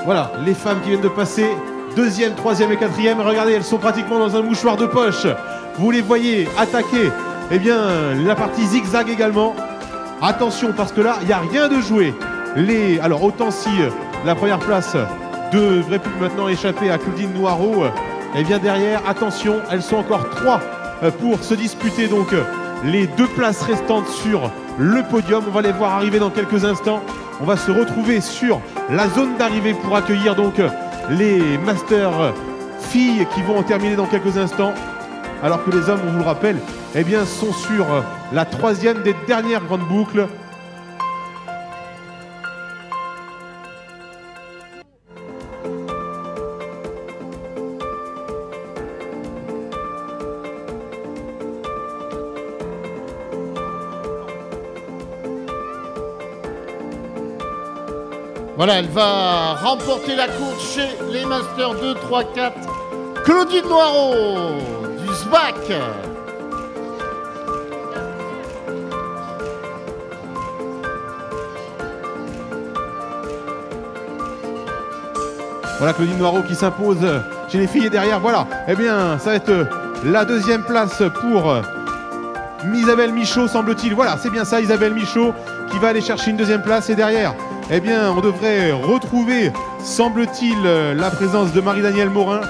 Voilà, les femmes qui viennent de passer, deuxième, troisième et quatrième. Regardez, elles sont pratiquement dans un mouchoir de poche. Vous les voyez attaquer, eh bien, la partie zigzag également. Attention, parce que là, il n'y a rien de joué. Alors, autant si la première place devrait plus maintenant échapper à Claudine Noireau, eh bien, derrière, attention, elles sont encore 3 pour se disputer donc les 2 places restantes sur le podium. On va les voir arriver dans quelques instants. On va se retrouver sur la zone d'arrivée pour accueillir donc les Masters filles qui vont en terminer dans quelques instants. Alors que les hommes, on vous le rappelle, eh bien, sont sur la 3e des dernières grandes boucles. Voilà, elle va remporter la course chez les Masters 2, 3, 4. Claudine Noireau du SBAC. Voilà Claudine Noireau qui s'impose chez les filles et derrière, voilà, eh bien, ça va être la 2e place pour Isabelle Michaud, semble-t-il. Voilà, c'est bien ça, Isabelle Michaud qui va aller chercher une 2e place et derrière, eh bien, on devrait retrouver, semble-t-il, la présence de Marie-Danielle Morin.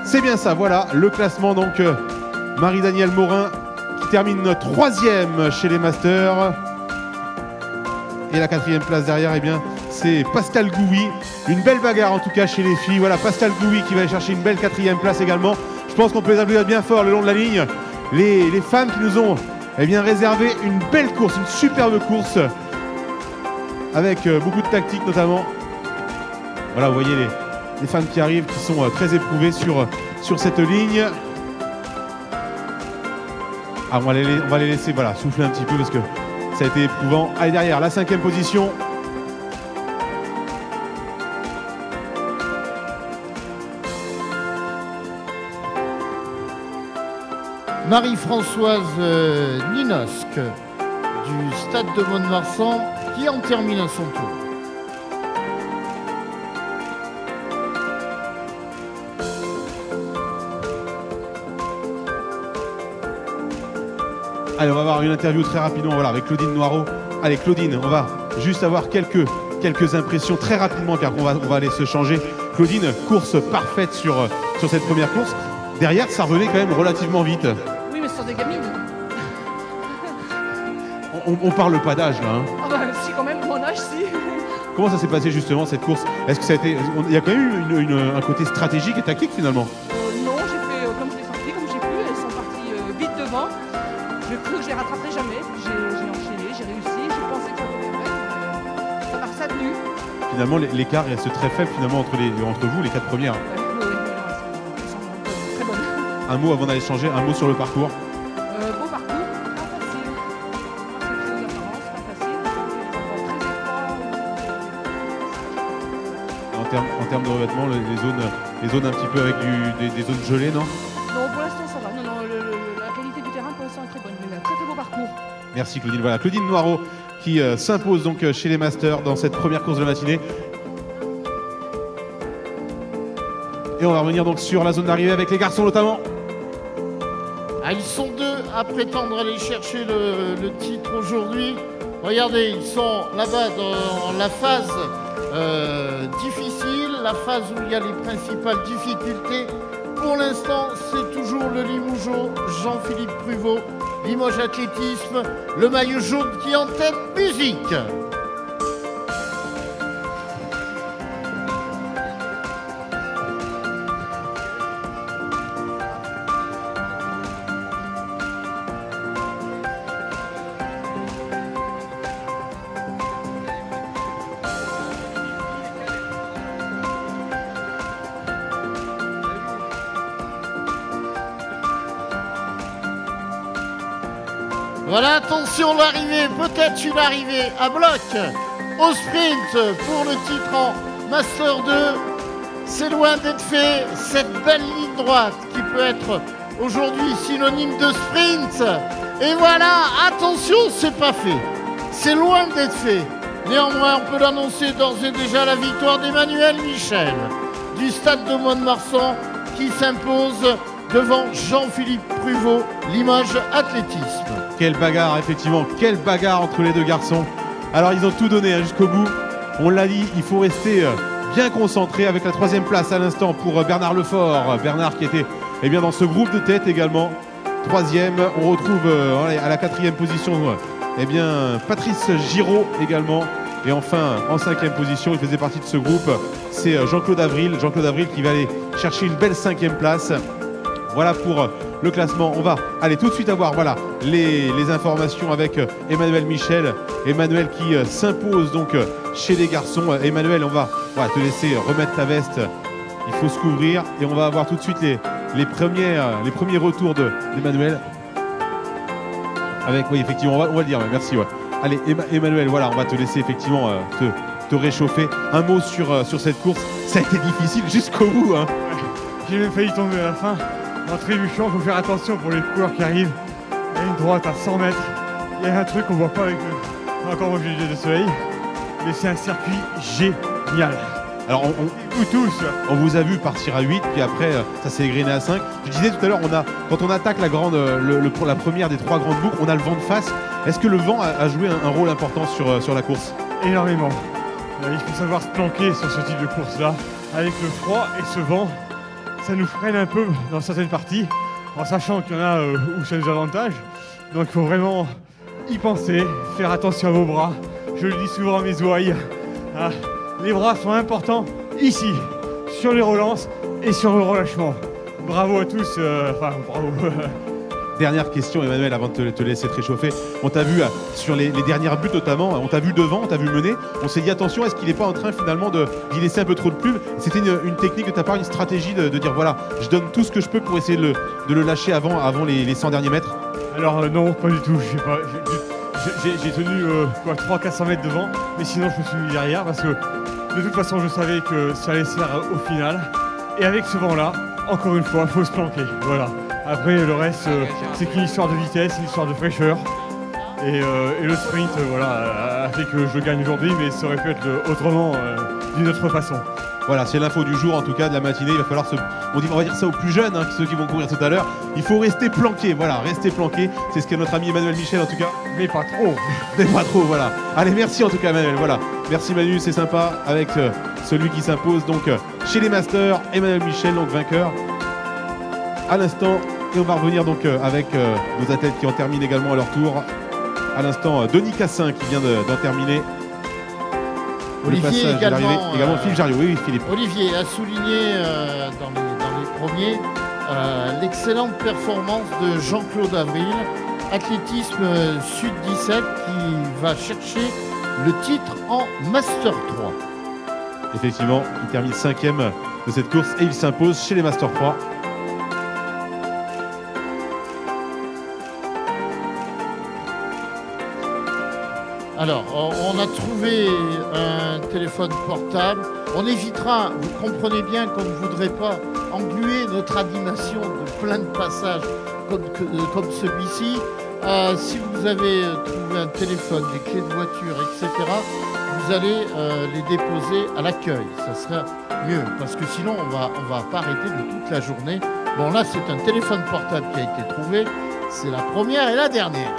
C'est bien ça, voilà, le classement, donc, Marie-Danielle Morin qui termine 3e chez les Masters. Et la 4e place derrière, eh bien, c'est Pascal Gouy. Une belle bagarre, en tout cas, chez les filles. Voilà, Pascal Gouy qui va aller chercher une belle 4e place également. Je pense qu'on peut les applaudir bien fort le long de la ligne. Les femmes qui nous ont, eh bien, réservé une belle course, une superbe course. Avec beaucoup de tactique notamment. Voilà, vous voyez les femmes qui arrivent, qui sont très éprouvées sur cette ligne. Ah, on va les laisser, voilà, souffler un petit peu parce que ça a été éprouvant. Allez, derrière, la 5e position. Marie-Françoise Ninosque du Stade de Mont-de-Marsan qui en termine à son tour. Allez, on va avoir une interview très rapidement, voilà, avec Claudine Noireau. Allez, Claudine, on va juste avoir quelques impressions très rapidement car on va aller se changer. Claudine, course parfaite sur cette première course. Derrière, ça revenait quand même relativement vite. Oui, mais ce sont des gamines. On parle pas d'âge là. Hein. Ah bah si, quand même, mon âge, si. Comment ça s'est passé justement cette course? Est-ce que ça a été, il y a quand même eu un côté stratégique et tactique finalement? Non, j'ai fait comme je l'ai sorti, comme j'ai pu. Elles sont parties vite devant. Je cru que je les rattraperais jamais. J'ai enchaîné, j'ai réussi. Je pensais que ça pouvait faire. Ça a tenu. Finalement, l'écart reste très faible finalement entre vous, les 4 premières. Oui, elles sont très bonnes. Un mot avant d'aller changer, un mot sur le parcours. Beau parcours, pas facile. Pas facile aux apparences, pas facile. En termes de revêtement, les zones un petit peu avec des zones gelées, non? Non, pour l'instant ça va. Non, la qualité du terrain pour l'instant est très bonne. Mais un très très beau parcours. Merci Claudine. Voilà, Claudine Noireau qui s'impose donc chez les Masters dans cette première course de la matinée. Et on va revenir donc sur la zone d'arrivée avec les garçons notamment. Ah, ils sont 2 à prétendre aller chercher le titre aujourd'hui. Regardez, ils sont là-bas dans la phase difficile, la phase où il y a les principales difficultés. Pour l'instant, c'est toujours le Limougeot, Jean-Philippe Pruvot, Limoges Athlétisme, le maillot jaune qui en tête, musique. Voilà, attention, l'arrivée, peut-être une arrivée à bloc au sprint pour le titre en Master 2. C'est loin d'être fait, cette belle ligne droite qui peut être aujourd'hui synonyme de sprint. Et voilà, attention, c'est pas fait. C'est loin d'être fait. Néanmoins, on peut l'annoncer d'ores et déjà la victoire d'Emmanuel Michel du stade de Mont-de-Marsan qui s'impose devant Jean-Philippe Pruvot, Limoges Athlétisme. Quelle bagarre, effectivement, quelle bagarre entre les deux garçons. Alors ils ont tout donné jusqu'au bout. On l'a dit, il faut rester bien concentré avec la 3e place à l'instant pour Bernard Lefort. Bernard qui était bien, dans ce groupe de tête également. 3e, on retrouve à la 4e position bien, Patrice Giraud également. Et enfin, en 5e position, il faisait partie de ce groupe, c'est Jean-Claude Avril. Jean-Claude Avril qui va aller chercher une belle 5e place. Voilà pour le classement. On va aller tout de suite avoir les informations avec Emmanuel Michel. Emmanuel qui s'impose donc chez les garçons. Emmanuel, on va te laisser remettre ta veste. Il faut se couvrir et on va avoir tout de suite les premiers retours d'Emmanuel. Avec, oui, effectivement, on va le dire, merci. Ouais. Allez, Emmanuel, voilà, on va te laisser effectivement te réchauffer. Un mot sur cette course. Ça a été difficile jusqu'au bout. Hein. J'ai même failli tomber à la fin. En trébuchant, il faut faire attention pour les coureurs qui arrivent. Il y a une droite à 100 mètres. Il y a un truc qu'on ne voit pas avec encore moi j'ai les yeux de soleil. Mais c'est un circuit génial. Alors on vous a vu partir à 8, puis après ça s'est égrené à 5. Je disais tout à l'heure, quand on attaque la première des 3 grandes boucles, on a le vent de face. Est-ce que le vent a joué un rôle important sur la course? Énormément. Il faut savoir se planquer sur ce type de course-là. Avec le froid et ce vent, ça nous freine un peu dans certaines parties, en sachant qu'il y en a où ça nous avantage. Donc il faut vraiment y penser, faire attention à vos bras. Je le dis souvent à mes ouailles. Les bras sont importants ici, sur les relances et sur le relâchement. Bravo à tous, bravo. Dernière question, Emmanuel, avant de te laisser te réchauffer. On t'a vu sur les dernières buts notamment, on t'a vu devant, on t'a vu mener. On s'est dit attention, est-ce qu'il n'est pas en train finalement d'y laisser un peu trop de pub? C'était une technique de ta part, une stratégie de dire voilà, je donne tout ce que je peux pour essayer de le lâcher avant les 100 derniers mètres? Alors non, pas du tout. J'ai tenu 300-400 mètres devant, mais sinon je me suis mis derrière parce que de toute façon je savais que ça allait se faire au final. Et avec ce vent-là, encore une fois, il faut se planquer. Voilà. Après le reste, c'est qu'une histoire de vitesse, une histoire de fraîcheur. Et le sprint a fait que je gagne aujourd'hui, mais ça aurait pu être autrement, d'une autre façon. Voilà, c'est l'info du jour, en tout cas de la matinée. Il va falloir on va dire ça aux plus jeunes, ceux qui vont courir tout à l'heure. Il faut rester planqué, voilà, rester planqué. C'est ce qu'est notre ami Emmanuel Michel en tout cas. Mais pas trop. Mais pas trop, voilà. Allez, merci en tout cas Emmanuel, voilà. Merci Manu, c'est sympa avec celui qui s'impose donc chez les Masters, Emmanuel Michel, donc vainqueur. À l'instant, et on va revenir donc avec nos athlètes qui en terminent également à leur tour. À l'instant, Denis Cassin qui vient d'en terminer. Olivier également Philippe Jariot. Oui, Philippe. Olivier a souligné dans les premiers l'excellente performance de Jean-Claude Avril, athlétisme Sud 17 qui va chercher le titre en Master 3. Effectivement, il termine 5e de cette course et il s'impose chez les Master 3. Alors, on a trouvé un téléphone portable. On évitera, vous comprenez bien qu'on ne voudrait pas engluer notre animation de plein de passages comme celui-ci. Si vous avez trouvé un téléphone, des clés de voiture, etc., vous allez les déposer à l'accueil. Ça sera mieux, parce que sinon, on va pas arrêter de toute la journée. Bon, là, c'est un téléphone portable qui a été trouvé. C'est la première et la dernière.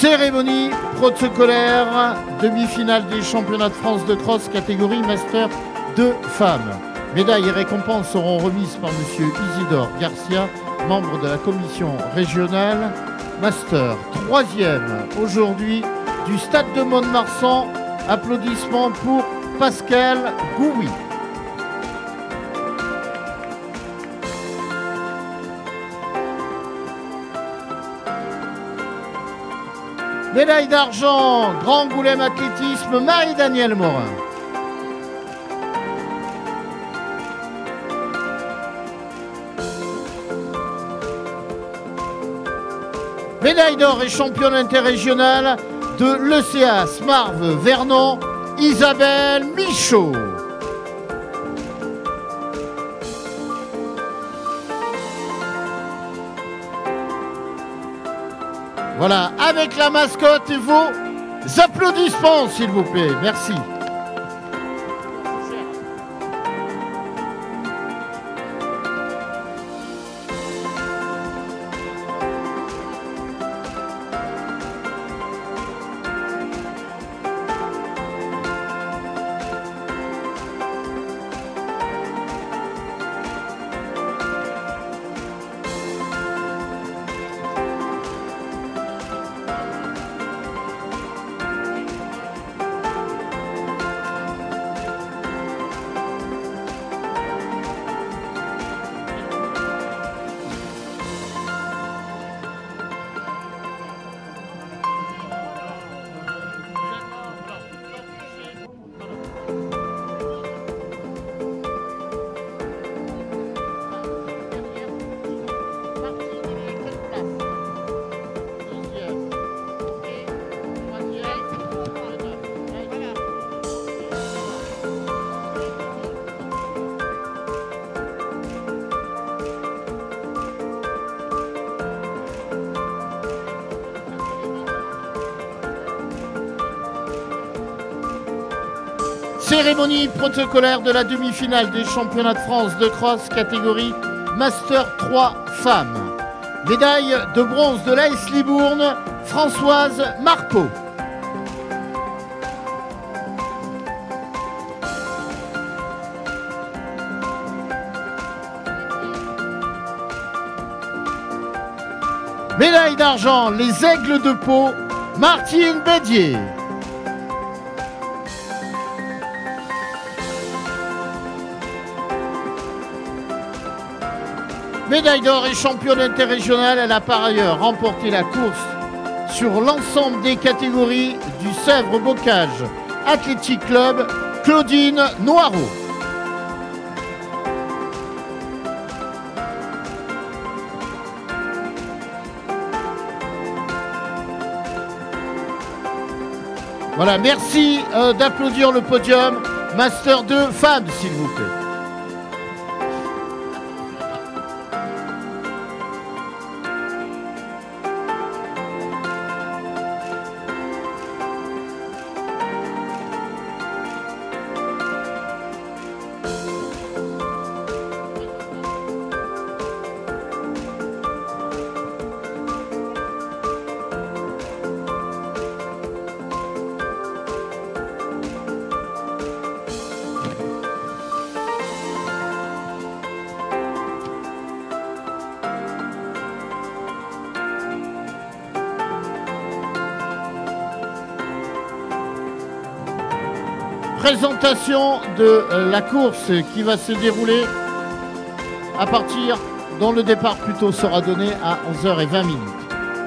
Cérémonie protocolaire, demi-finale des championnats de France de cross catégorie Master 2 femmes. Médailles et récompenses seront remises par M. Isidore Garcia, membre de la commission régionale Master. Troisième aujourd'hui du stade de Mont-de-Marsan. Applaudissements pour Pascal Gouy. Médaille d'argent, Grand Angoulême athlétisme, Marie-Danielle Morin. Médaille d'or et championne interrégionale de l'ECA Smarve Vernon, Isabelle Michaud. Voilà, avec la mascotte et vos applaudissements, s'il vous plaît. Merci. Cérémonie protocolaire de la demi-finale des championnats de France de cross catégorie Master 3 femmes. Médaille de bronze de l'AS Libourne, Françoise Marpeau. Médaille d'argent, les Aigles de Pau, Martine Bédier. Médaille d'or et championne interrégionale, elle a par ailleurs remporté la course sur l'ensemble des catégories du Sèvres-Bocage Athletic Club, Claudine Noireau. Voilà, merci d'applaudir le podium. Master 2 femmes, s'il vous plaît. Présentation de la course qui va se dérouler à partir, dont le départ plutôt sera donné à 11h20.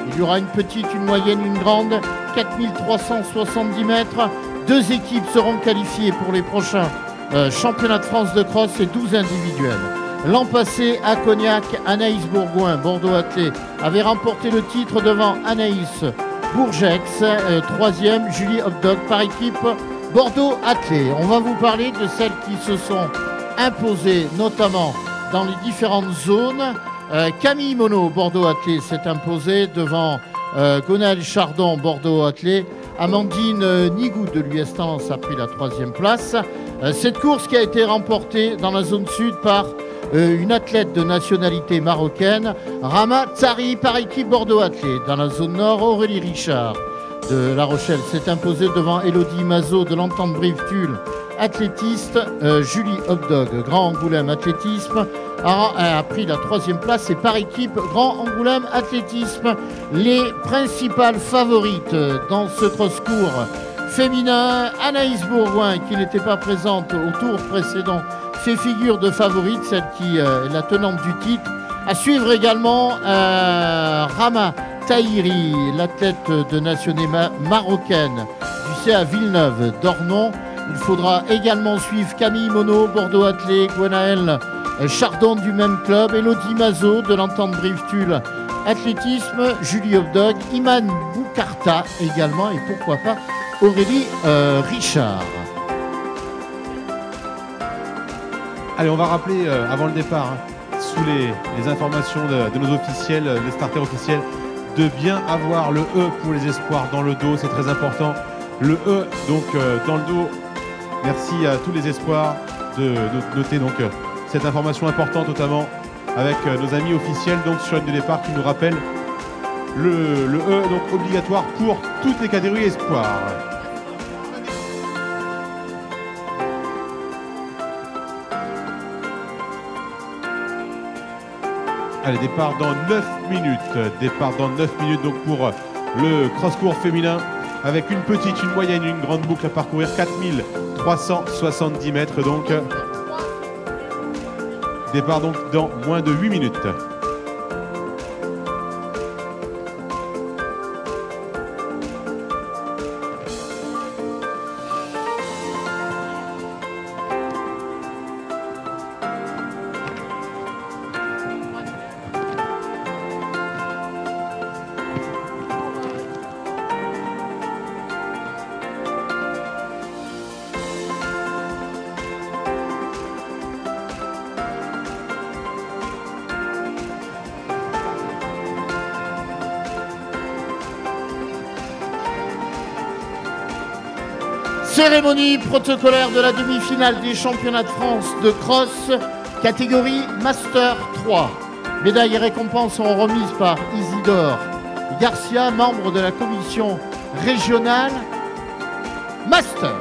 Il y aura une petite, une moyenne, une grande, 4370 mètres. 2 équipes seront qualifiées pour les prochains championnats de France de cross et 12 individuels. L'an passé, à Cognac, Anaïs Bourgoin, Bordeaux Athlé, avait remporté le titre devant Anaïs Bourgex, 3e, Julie Hopdog par équipe Bordeaux Athlé. On va vous parler de celles qui se sont imposées, notamment dans les différentes zones. Camille Monod, Bordeaux Athlé, s'est imposée devant Gonal Chardon, Bordeaux Athlé. Amandine Nigou de l'US Tendance a pris la 3e place. Cette course qui a été remportée dans la zone sud par une athlète de nationalité marocaine, Rama Tsari, par équipe Bordeaux Athlé. Dans la zone nord, Aurélie Richard de La Rochelle s'est imposée devant Elodie Mazot de l'Entente Brive-Tulle, athlétiste. Julie Hopdog, Grand Angoulême Athlétisme, a pris la 3e place, et par équipe Grand Angoulême Athlétisme. Les principales favorites dans ce cross-court féminin, Anaïs Bourgoin, qui n'était pas présente au tour précédent, fait figure de favorite, celle qui est la tenante du titre. À suivre également Rama Tahiri, l'athlète de nationalité marocaine du CA Villeneuve d'Ornon. Il faudra également suivre Camille Monod, Bordeaux Athlé, Gwenaëlle Chardon du même club, Elodie Mazot de l'Entente Brive-Tulle Athlétisme, Julie Hopdog, Iman Boukarta également, et pourquoi pas Aurélie Richard. Allez, on va rappeler avant le départ, sous les informations de nos officiels, les starters officiels, de bien avoir le E pour les espoirs dans le dos, c'est très important. Le E donc dans le dos. Merci à tous les espoirs de noter donc cette information importante, notamment avec nos amis officiels donc sur une de départ qui nous rappelle le E donc obligatoire pour toutes les catégories espoirs. Allez, départ dans 9 minutes. Départ dans 9 minutes donc pour le cross-court féminin, avec une petite, une moyenne, une grande boucle à parcourir, 4370 mètres donc. Départ donc dans moins de 8 minutes. Cérémonie protocolaire de la demi-finale des championnats de France de cross, catégorie Master 3. Médailles et récompenses seront remises par Isidore Garcia, membre de la commission régionale Master.